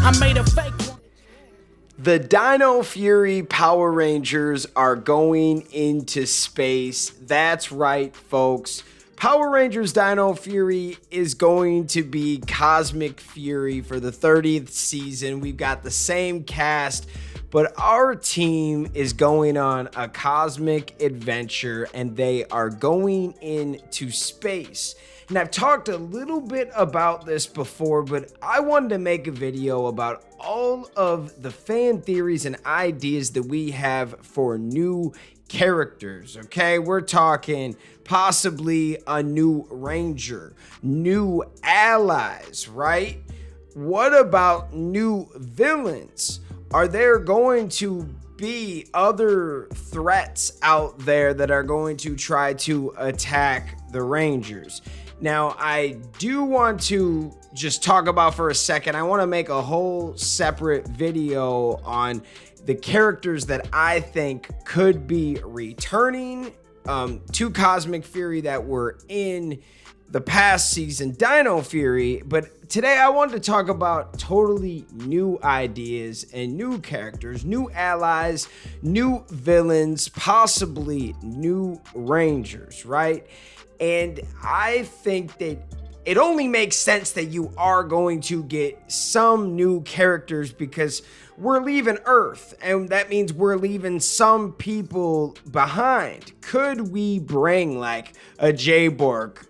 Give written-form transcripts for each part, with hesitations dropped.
I made a fake one. The Dino Fury Power Rangers are going into space. That's right, folks. Power Rangers Dino Fury is going to be Cosmic Fury for the 30th season. We've got the same cast, but our team is going on a cosmic adventure and they are going into space. And I've talked a little bit about this before, but I wanted to make a video about all of the fan theories and ideas that we have for new characters, okay? We're talking possibly a new Ranger, new allies, right? What about new villains? Are there going to be other threats out there that are going to try to attack the Rangers? Now, I do want to just talk about for a second, I want to make a whole separate video on the characters that I think could be returning to Cosmic Fury that were in the past season, Dino Fury. But today I wanted to talk about totally new ideas and new characters, new allies, new villains, possibly new Rangers, right? And I think that it only makes sense that you are going to get some new characters because we're leaving Earth, and that means we're leaving some people behind. Could we bring like a J-Borg?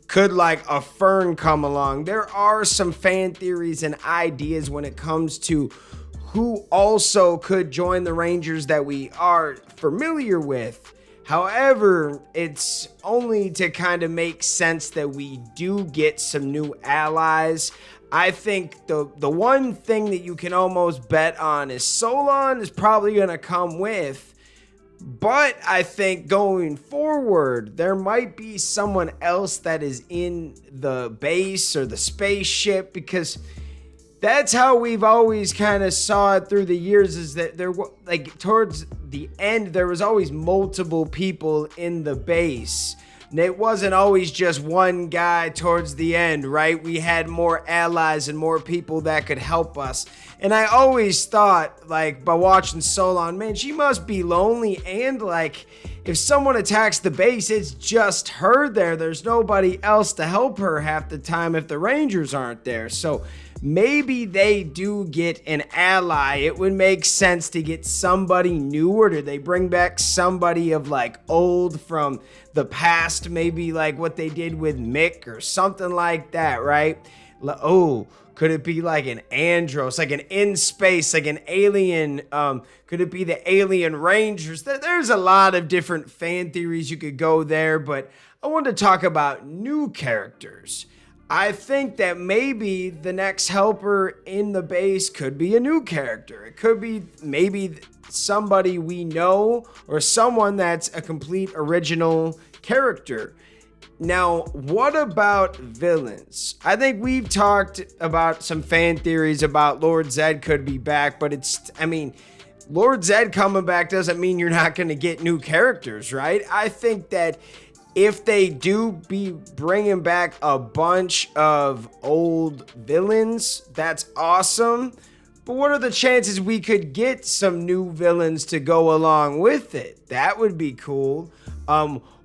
Could like a Fern come along? There are some fan theories and ideas when it comes to who also could join the Rangers that we are familiar with. However, it's only to kind of make sense that we do get some new allies. I think the one thing that you can almost bet on is Solon is probably going to come with. But I think going forward, there might be someone else that is in the base or the spaceship, because that's how we've always kind of saw it through the years, is that there, like towards the end, there was always multiple people in the base. And it wasn't always just one guy towards the end, right? We had more allies and more people that could help us. And I always thought, like, by watching Solon, man, she must be lonely. And, like, if someone attacks the base, it's just her there. There's nobody else to help her half the time if the Rangers aren't there. So maybe they do get an ally. It would make sense to get somebody new, or do they bring back somebody of like old from the past, maybe like what they did with Mick or something like that, right? Oh, could it be like an Andros, like an in space, like an alien? Could it be the Alien Rangers? There's a lot of different fan theories you could go there, but I wanted to talk about new characters. I think that maybe the next helper in the base could be a new character. It could be maybe somebody we know, or someone that's a complete original character. Now, what about villains? I think we've talked about some fan theories about Lord Zed could be back, but Lord Zed coming back doesn't mean you're not going to get new characters, right? I think that if they do be bringing back a bunch of old villains, that's awesome. But what are the chances we could get some new villains to go along with it? That would be cool.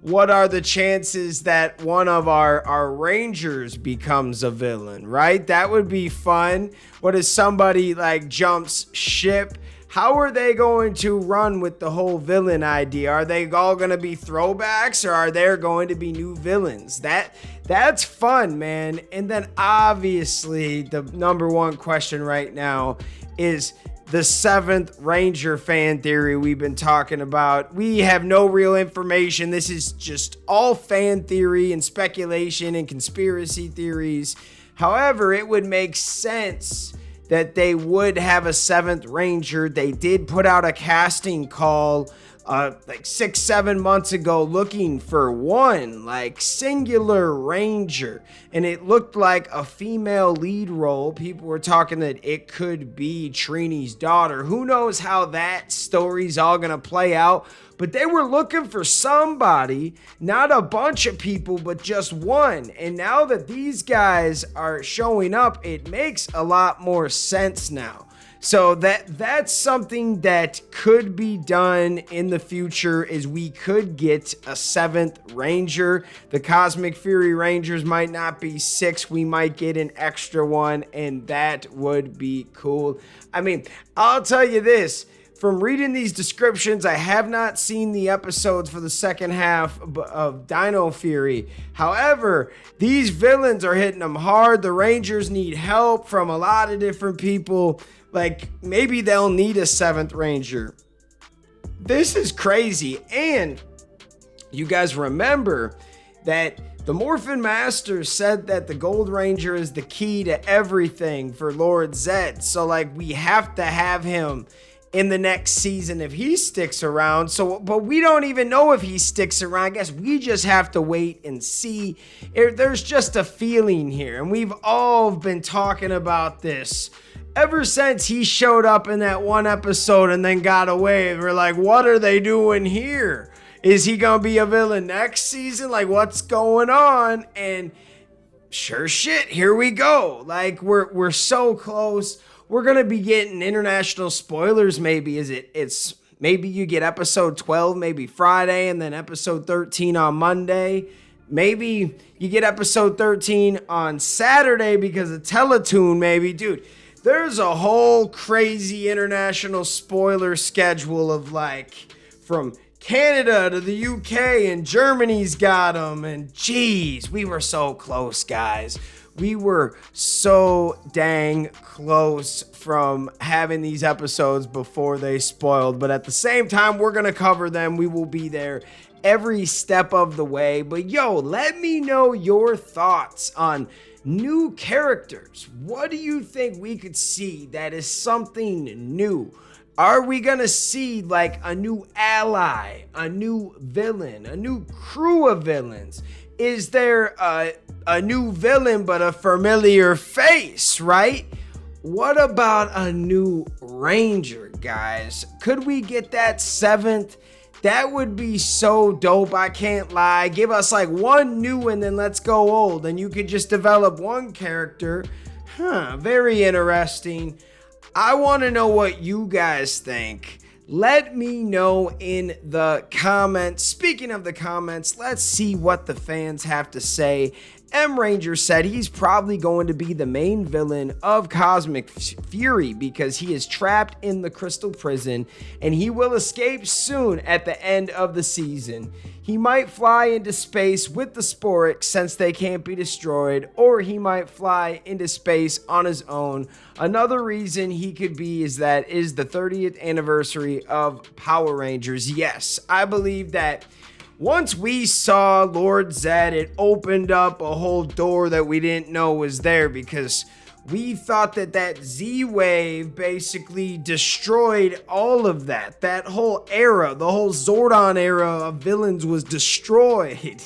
What are the chances that one of our Rangers becomes a villain, right? That would be fun. What if somebody like jumps ship? How are they going to run with the whole villain idea? Are they all going to be throwbacks, or are there going to be new villains? That's fun, man. And then obviously the number one question right now is the 7th Ranger fan theory we've been talking about. We have no real information. This is just all fan theory and speculation and conspiracy theories. However, it would make sense that they would have a 7th Ranger. They did put out a casting call like 6-7 months ago looking for one like singular ranger, and it looked like a female lead role. People were talking that it could be Trini's daughter. Who knows how that story's all gonna play out, but they were looking for somebody, not a bunch of people, but just one. And now that these guys are showing up, it makes a lot more sense now. So that's something that could be done in the future, is we could get a 7th Ranger. The Cosmic Fury Rangers might not be 6. We might get an extra one, and that would be cool. I mean, I'll tell you this. From reading these descriptions, I have not seen the episodes for the second half of Dino Fury. However, these villains are hitting them hard. The Rangers need help from a lot of different people. Like, maybe they'll need a 7th Ranger. This is crazy. And you guys remember that the Morphin Master said that the Gold Ranger is the key to everything for Lord Zed. So, like, we have to have him in the next season if he sticks around. So, but we don't even know if he sticks around. I guess we just have to wait and see. There's just a feeling here, and we've all been talking about this ever since he showed up in that one episode and then got away. We're like, what are they doing here? Is he gonna be a villain next season? Like, what's going on? And sure shit, here we go. Like, we're so close. We're gonna be getting international spoilers. Maybe it's maybe you get episode 12 maybe Friday, and then episode 13 on Monday. Maybe you get episode 13 on Saturday because of Teletoon. Maybe, dude. There's a whole crazy international spoiler schedule of, like, from Canada to the UK, and Germany's got them. And geez, we were so close, guys. We were so dang close from having these episodes before they spoiled. But at the same time, we're going to cover them. We will be there every step of the way. But yo, let me know your thoughts on new characters. What do you think we could see that is something new? Are we gonna see like a new ally, a new villain, a new crew of villains? Is there a new villain but a familiar face, right? What about a new Ranger, guys? Could we get that 7th? That would be so dope, I can't lie. Give us like one new and then let's go old, and you could just develop one character. Very interesting. I want to know what you guys think. Let me know in the comments. Speaking of the comments, let's see what the fans have to say. M Ranger said he's probably going to be the main villain of Cosmic Fury because he is trapped in the Crystal Prison and he will escape soon at the end of the season. He might fly into space with the Sporix since they can't be destroyed, or he might fly into space on his own. Another reason he could be is that is the 30th anniversary of Power Rangers. Yes, I believe that once we saw Lord Zed, it opened up a whole door that we didn't know was there, because we thought that Z-Wave basically destroyed all of that. That whole era, the whole Zordon era of villains was destroyed.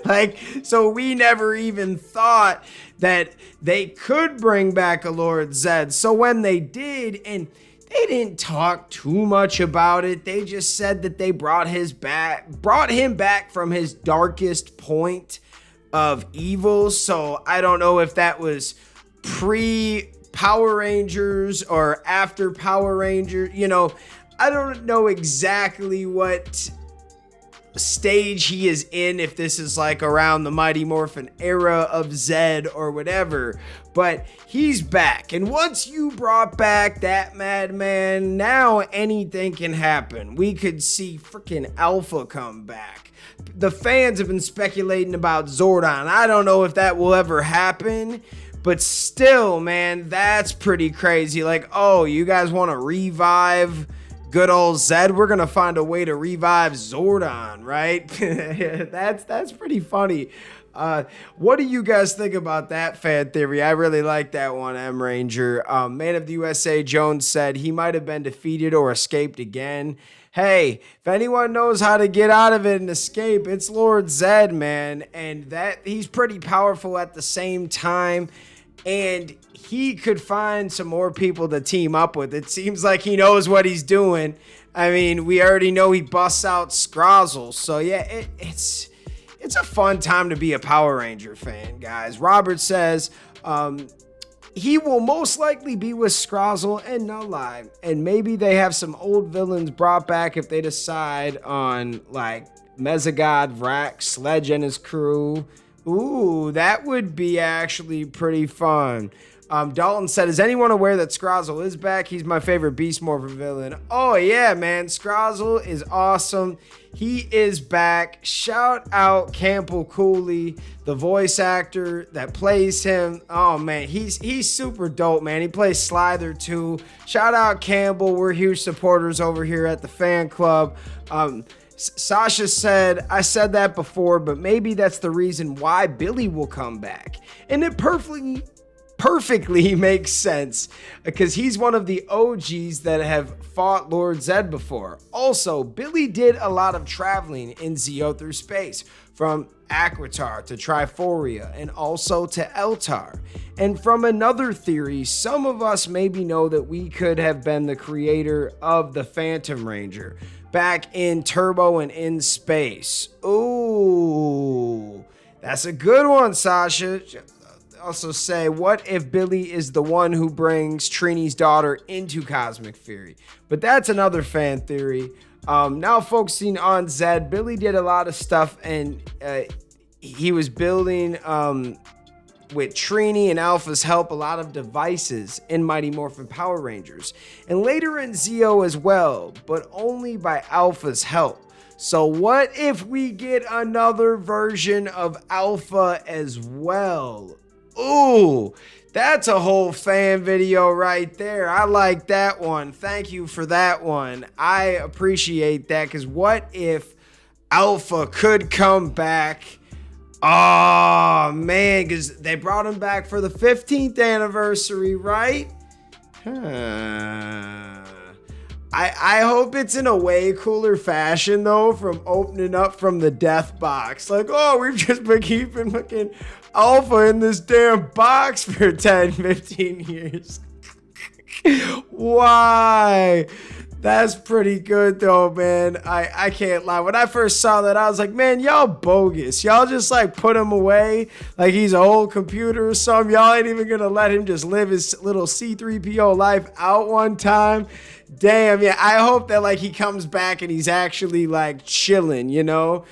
Like, so we never even thought that they could bring back a Lord Zed. So when they did, and they didn't talk too much about it. They just said that they brought him back from his darkest point of evil. So I don't know if that was pre-Power Rangers or after Power Rangers. You know, I don't know exactly what stage he is in, if this is like around the Mighty Morphin era of Zed or whatever, but he's back. And once you brought back that madman, now anything can happen. We could see freaking Alpha come back. The fans have been speculating about Zordon. I don't know if that will ever happen, but still, man, that's pretty crazy. Like, oh, you guys want to revive good old Zed? We're gonna find a way to revive Zordon, right? That's pretty funny. What do you guys think about that fan theory? I really like that one, M Ranger. Man of the USA Jones said he might have been defeated or escaped again. Hey, if anyone knows how to get out of it and escape, it's Lord Zed, man. And that he's pretty powerful at the same time. And he could find some more people to team up with. It seems like he knows what he's doing. I mean, we already know he busts out Scrozzle. So yeah, it's a fun time to be a Power Ranger fan, guys. Robert says, he will most likely be with Scrozzle and Null, and maybe they have some old villains brought back if they decide on like Mesogod, Vrax, Sledge and his crew. Ooh, that would be actually pretty fun. Dalton said, is anyone aware that Scrozzle is back? He's my favorite Beast Morpher villain. Oh yeah, man, Scrozzle is awesome. He is back. Shout out Campbell Cooley, the voice actor that plays him. Oh man, he's super dope, man. He plays Slither too. Shout out Campbell. We're huge supporters over here at the fan club. Sasha said, I said that before, but maybe that's the reason why Billy will come back. And it perfectly makes sense because he's one of the OGs that have fought Lord Zed before. Also, Billy did a lot of traveling in Zeo through space, from Aquitar to Triforia and also to Eltar. And from another theory, some of us maybe know that we could have been the creator of the Phantom Ranger back in Turbo and in space. Ooh, that's a good one, Sasha. Also say, what if Billy is the one who brings Trini's daughter into Cosmic Fury? But that's another fan theory. Now focusing on Zed, Billy did a lot of stuff, and he was building with Trini and Alpha's help a lot of devices in Mighty Morphin Power Rangers, and later in Zeo as well, but only by Alpha's help. So what if we get another version of Alpha as well? Ooh, that's a whole fan video right there. I like that one. Thank you for that one. I appreciate that, because what if Alpha could come back? Oh, man, because they brought him back for the 15th anniversary, right? I hope it's in a way cooler fashion, though, from opening up from the death box. Like, oh, we've just been keeping fucking Alpha in this damn box for 10, 15 years. Why? That's pretty good, though, man. I can't lie. When I first saw that, I was like, man, y'all bogus. Y'all just, like, put him away like he's an old computer or something. Y'all ain't even gonna let him just live his little C-3PO life out one time. Damn, yeah, I hope that, like, he comes back and he's actually, like, chilling, you know?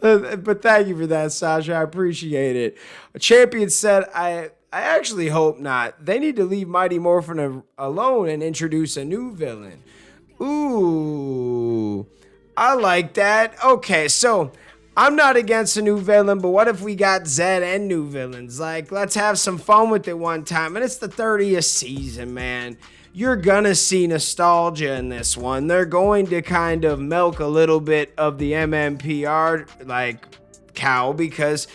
But thank you for that, Sasha. I appreciate it. Champion said, I actually hope not. They need to leave Mighty Morphin alone and introduce a new villain. Ooh, I like that. Okay, so I'm not against a new villain, but what if we got Zed and new villains? Like, let's have some fun with it one time. And it's the 30th season, man. You're gonna see nostalgia in this one. They're going to kind of milk a little bit of the MMPR, like, cow, because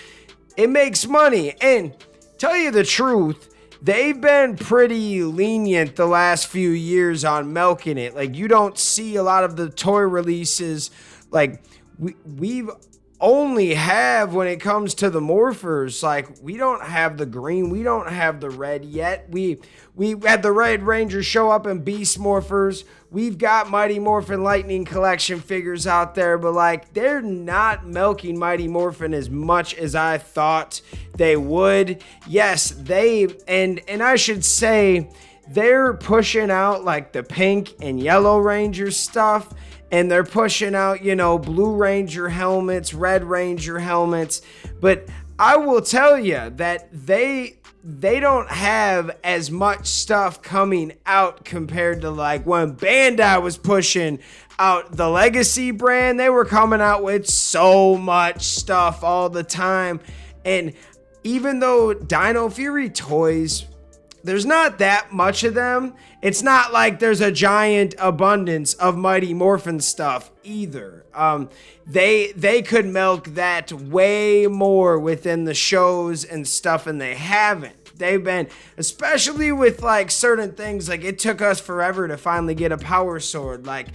it makes money. And tell you the truth, they've been pretty lenient the last few years on milking it. Like, you don't see a lot of the toy releases. Like, we've only have, when it comes to the morphers, like, we don't have the green, we don't have the red yet. We had the Red Ranger show up in Beast Morphers. We've got Mighty Morphin Lightning Collection figures out there, but, like, they're not milking Mighty Morphin as much as I thought they would. Yes, and I should say, they're pushing out, like, the pink and yellow Ranger stuff, and they're pushing out, you know, Blue Ranger helmets, Red Ranger helmets. But I will tell you that they don't have as much stuff coming out compared to, like, when Bandai was pushing out the Legacy brand. They were coming out with so much stuff all the time. And even though Dino Fury toys, there's not that much of them, it's not like there's a giant abundance of Mighty Morphin stuff either. They could milk that way more within the shows and stuff, and they haven't. they've been, especially with like certain things, like it took us forever to finally get a power sword. Like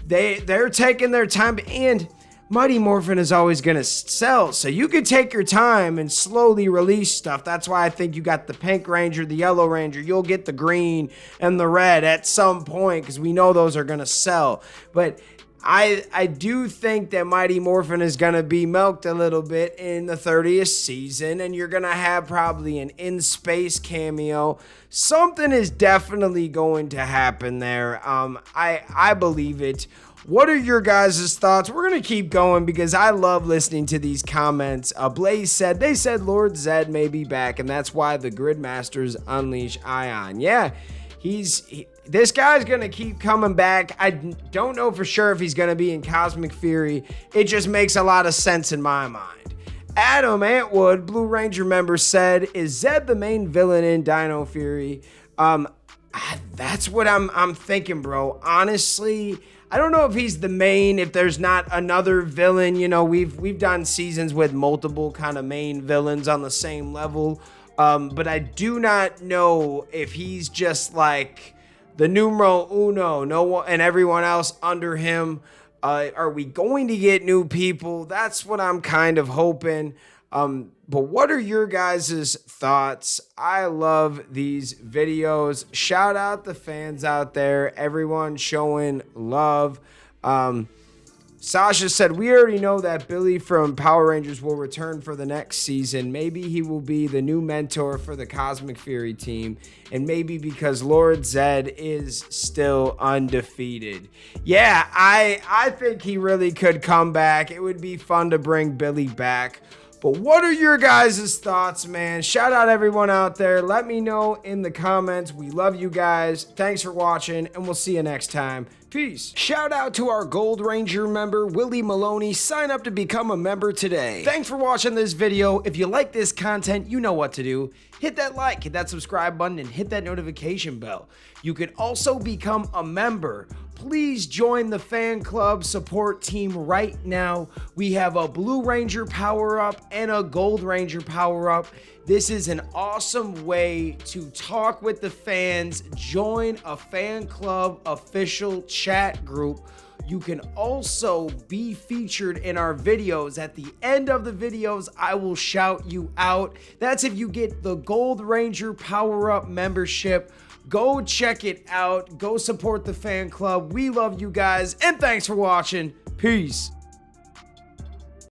they're taking their time, and Mighty Morphin is always going to sell, so you could take your time and slowly release stuff. That's why I think you got the pink ranger, the yellow ranger. You'll get the green and the red at some point because we know those are going to sell. But I do think that Mighty Morphin is going to be milked a little bit in the 30th season, and you're going to have probably an in-space cameo. Something is definitely going to happen there. I believe it. What are your guys' thoughts? We're going to keep going because I love listening to these comments. Blaze said, they said Lord Zed may be back, and that's why the Gridmasters unleash Ion. Yeah, this guy's going to keep coming back. I don't know for sure if he's going to be in Cosmic Fury. It just makes a lot of sense in my mind. Adam Antwood, Blue Ranger member, said, is Zed the main villain in Dino Fury? That's what I'm thinking, bro. Honestly, I don't know if he's the main, if there's not another villain. You know, we've done seasons with multiple kind of main villains on the same level. But I do not know if he's just like the numero uno, no one and everyone else under him. Are we going to get new people? That's what I'm kind of hoping. But what are your guys' thoughts? I love these videos. Shout out the fans out there, everyone showing love. Sasha said, we already know that Billy from Power Rangers will return for the next season. Maybe he will be the new mentor for the Cosmic Fury team. And maybe because Lord Zed is still undefeated. Yeah, I think he really could come back. It would be fun to bring Billy back. But what are your guys' thoughts, man? Shout out everyone out there. Let me know in the comments. We love you guys. Thanks for watching, and we'll see you next time. Peace. Shout out to our Gold Ranger member, Willie Maloney. Sign up to become a member today. Thanks for watching this video. If you like this content, you know what to do. Hit that like, hit that subscribe button, and hit that notification bell. You can also become a member. Please join the fan club support team right now. We have a Blue Ranger power-up and a Gold Ranger power-up. This is an awesome way to talk with the fans. Join a fan club official chat group. You can also be featured in our videos. At the end of the videos, I will shout you out. That's if you get the Gold Ranger power-up membership. Go check it out. Go support the fan club. We love you guys, and thanks for watching. Peace.